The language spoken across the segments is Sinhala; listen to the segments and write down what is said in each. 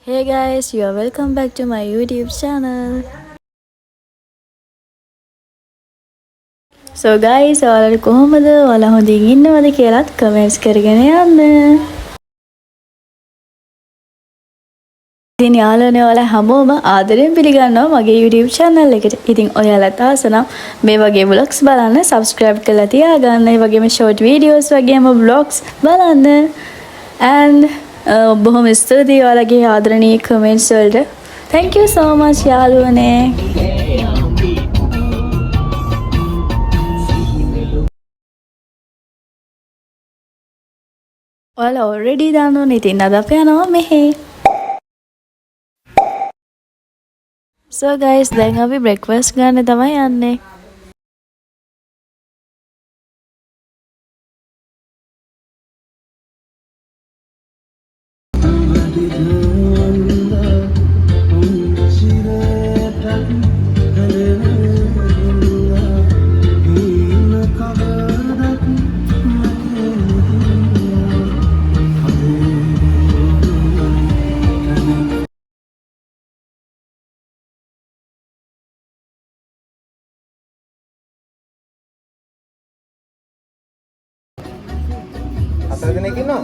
Hey guys, you are welcome back to my YouTube channel. So guys, ඔයාලට කොහොමද? ඔයාලා හොඳින් ඉන්නවද කියලාත් කමෙන්ට්ස් කරගෙන යන්න. ඉතින් යාළුවනේ ඔයාලා හැමෝම ආදරෙන් පිළිගන්නවා මගේ YouTube channel එකට. ඉතින් ඔයාලට ආස නම් මේ වගේ vlogs බලන්න subscribe කරලා තියාගන්න. ඒ වගේම short videos වගේම vlogs බලන්න. And බොහොම ස්තුතියි ඔයාලගේ ආදරණීය comments වලට. Thank you so much යාළුවනේ. ඔයාලා already දන්නවනේ. ඉතින් අද අපි යනවා මෙහෙ. So guys, දැන් අපි breakfast ගන්න තමයි යන්නේ. හතර දෙනෙක් ඉන්නවා.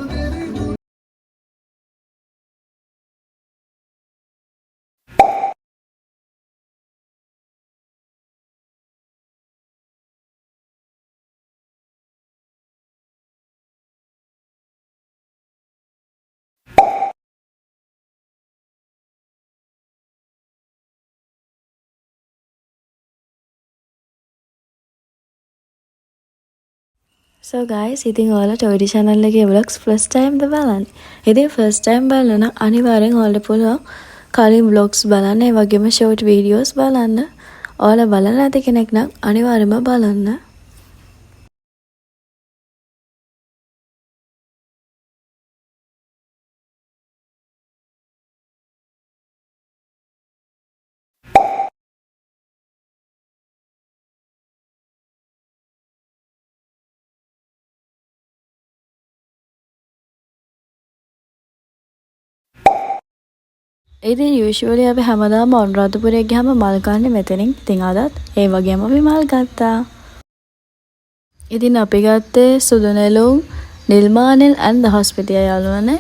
So guys, ඉතින් ඔයාලට ඔය channel එකේ vlogs first time ද බලන්නේ. ඉතින් first time බලන නම් අනිවාර්යෙන් ඔයාලට පුළුවන් කලින් vlogs බලන්න, ඒ වගේම short videos බලන්න. ඔයාලා බලලා නැති කෙනෙක් නම් අනිවාර්යයෙන්ම බලන්න. ඉතින් usually අපි හැමදාම අනුරාධපුරේ ගියාම මල් ගන්න මෙතනින්. ඉතින් අදත් ඒ වගේම අපි මල් ගත්තා. ඉතින් අපි ගත්තේ සුදු නෙළුම්, නිල්මානෙල් and දහස්පතිය යාළුවනේ.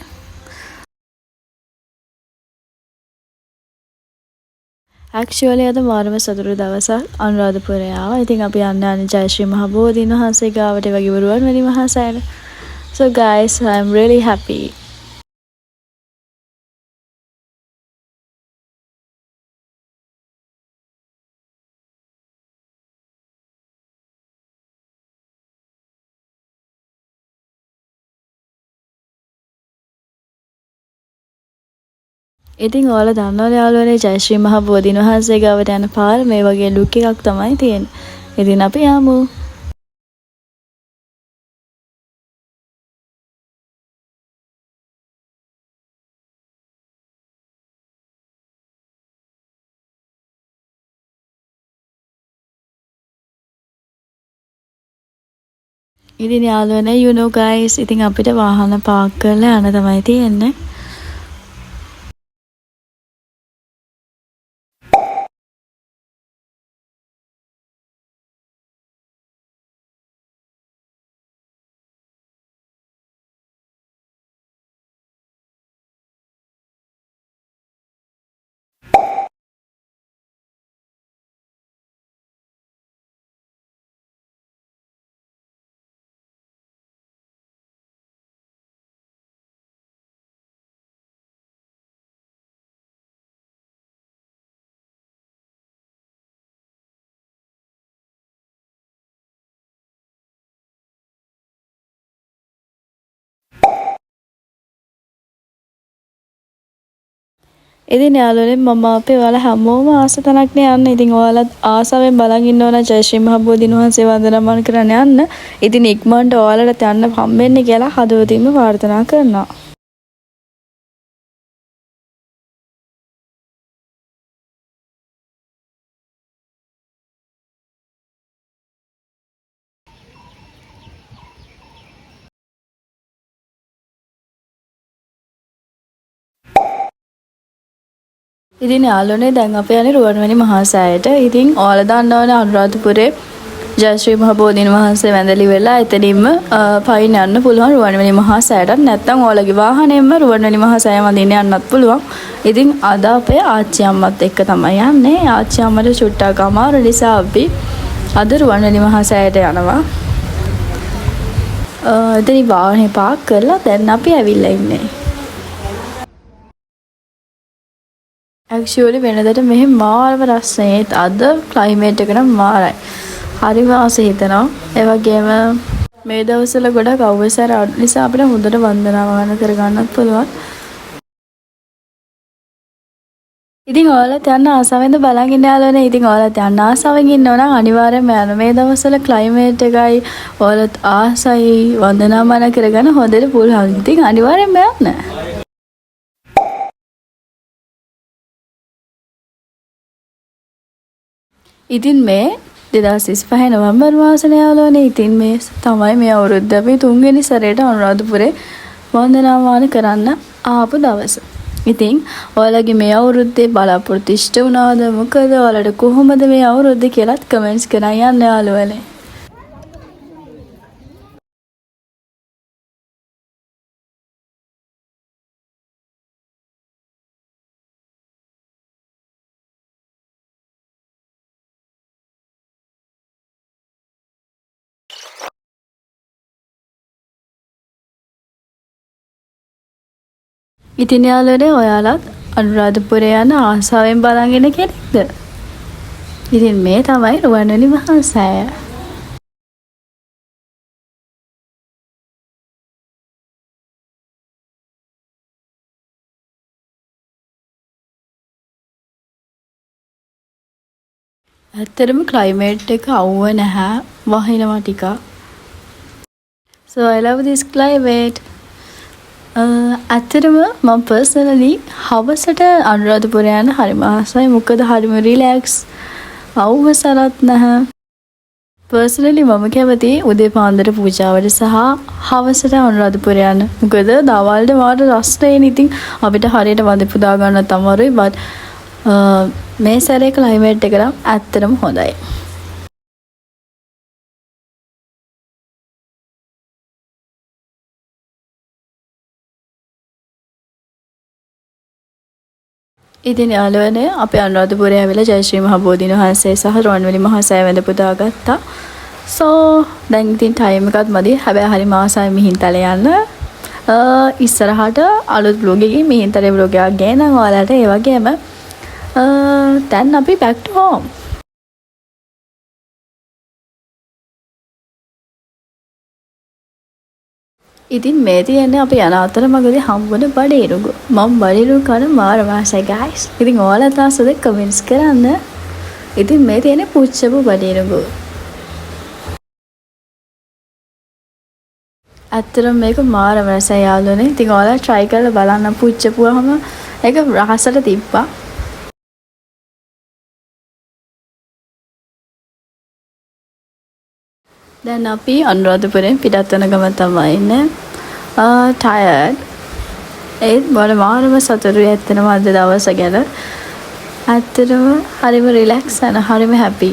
Actually අද මාරම සතුටු දවසක් අනුරාධපුරේ ආවා. ඉතින් අපි යන්නේ ජයශ්‍රී මහ බෝධීන් වහන්සේ ගාවට ඒ වගේ Ruwanweli Maha සෑයට. So guys, I'm really happy. ඉතින් ඔයාලා දන්නවද යාළුවනේ ජයශ්‍රී මහ බෝධීන් වහන්සේ ගාවට යන පාර මේ වගේ ලුක් එකක් තමයි තියෙන්නේ. ඉතින් අපි යමු. ඉතින් යාළුවනේ you know guys, ඉතින් අපිට වාහන පාක් කරලා යන්න තමයි තියෙන්නේ. ඉතින් යාළුවනේ මම අපේ ඔයාලා හැමෝම ආස තැනක්නේ යන්න. ඉතින් ඔයාලත් ආසාවෙන් බලන් ඉන්නවනම් ජයශ්‍රී මහ බෝධීන් වහන්සේ වන්දනාමාන කරන්න යන්න. ඉතින් ඉක්මනට ඔයාලට යන්න හම්බෙන්න කියලා හදවතින්ම ප්‍රාර්ථනා කරනවා. ඉතින් යාළුවනේ දැන් අපි යන්නේ රුවන්වැලි මහා සෑයට. ඉතින් ඔයාලා දන්නවනේ අනුරාධපුරේ ජයශ්‍රී මහ බෝධීන් වහන්සේ වැඳලි වෙලා එතනින්ම පයින් යන්න පුළුවන් රුවන්වැලි මහා සෑයට. නැත්නම් ඔයාලගේ වාහනයෙන්ම රුවන්වැලි මහා සෑය වඳින්න යන්නත් පුළුවන්. ඉතින් අද අපේ ආච්චි අම්මත් එක්ක තමයි යන්නේ. ආච්චි අම්මට චුට්ටක් අමාරු නිසා අපි අද රුවන්වැලි මහා සෑයට යනවා. එතනින් වාහනේ පාක් කරලා දැන් අපි ඇවිල්ලා ඉන්නේ. ඇක්චුවලි වෙනදට මෙහි මාරම රස්සනේ. අද ක්ලයිමේට් එක නම් මාරයි. හරිම ආසයි හිතනවා. ඒ වගේම මේ දවස්වල ගොඩක් අවුවසර නිසා අපිට හොඳට වන්දනාවන් කරගන්නත් පුළුවන්. ඉතින් ඔයාලත් යන්න ආසාවෙන්ද බලන් ඉන්න යාළුවනේ. ඉතින් ඔයාලත් යන්න ආසාවෙන් ඉන්නව නම් අනිවාර්යෙන්ම යන්න. මේ දවස්වල ක්ලයිමේට් එකයි ඔයාලත් ආසයි වන්දනාවන් කරගන්න හොඳට පුළුවන්. ඉතින් අනිවාර්යෙන්ම යන්න. ඉතින් මේ 2025 නොවැම්බර් මාසනේ යාළුවනේ. ඉතින් මේ තමයි මේ අවුරුද්ද අපි තුන්වෙනි සැරේට අනුරාධපුරේ වන්දනාමාන කරන්න ආපු දවස. ඉතින් ඔයාලගේ මේ අවුරුද්දේ බලාපොරොත්තු ඉෂ්ට වුණාද? මොකද ඔයාලට කොහොමද මේ අවුරුද්ද කියලාත් කමෙන්ට්ස් කරන් යන්න යාළුවනේ. ඉතින් යාළුවනේ ඔයාලත් අනුරාධපුරේ යන ආසාවෙන් බලන් ඉන්න කෙනෙක්ද? ඉතින් මේ තමයි රුවන්වැලි මහා සෑය. ඇත්තටම ක්ලයිමේට් එක අවුව නැහැ. වහිනවා ටිකක්. So I love this climate. ඇත්තටම මම පර්සනලි හවසට අනුරාධපුරේ යන හරිම ආසයි. මොකද හරිම රිලැක්ස්. අවුවසරත් නැහැ. පර්සනලි මම කැමති උදේ පාන්දර පූජාවට සහ හවසට අනුරාධපුරේ යන්න. මොකද දවල්ට මාට රස්නේ ඉතින් අපිට හරියට වඳ පුදා ගන්නත් අමාරුයි. but මේ සැරේ ක්ලයිමේට් එක නම් ඇත්තටම හොඳයි. ඉතින් යාළුවනේ අපි අනුරාධපුරේ ඇවිල්ලා ජයශ්‍රී මහ බෝධීන් වහන්සේ සහ රුවන්වැලි මහා සෑය වැඳ පුදා ගත්තා. So දැන් ඉතින් ටයිම් එකත් මදි. හැබැයි හරිම ආසයි මිහින්තලේ යන්න. ඉස්සරහට අලුත් බ්ලොග් එකකින් මිහින්තලේ බ්ලොග් එකක් ගේනම් ඔයාලට. ඒ වගේම දැන් අපි back to home. ඉතින් මේ තියෙන්නේ අපි යන අතරමඟදී හම්බුන බඩේරුගු. මම බඩේරුගු කන මාර ආසයි guys. ඉතින් ඔයාලත් ආසද කමෙන්ට්ස් කරන්න. ඉතින් මේ තියෙන්නේ පුච්චපු බඩේරුගු. ඇත්තටම මේක මාර රසයි යාළුවනේ. ඉතින් ඔයාලා try කරලා බලන්න. පුච්චපුවාම ඒක රහසට තිබ්බා. දැන් අපි අනුරාධපුරෙන් පිටත් වෙන ගමන් තමයි ඉන්නේ. tired. ඒත් මට මාරම සතුටුයි ඇත්තටම අද දවස ගැන. ඇත්තටම හරිම රිලැක්ස් and හරිම හැපි.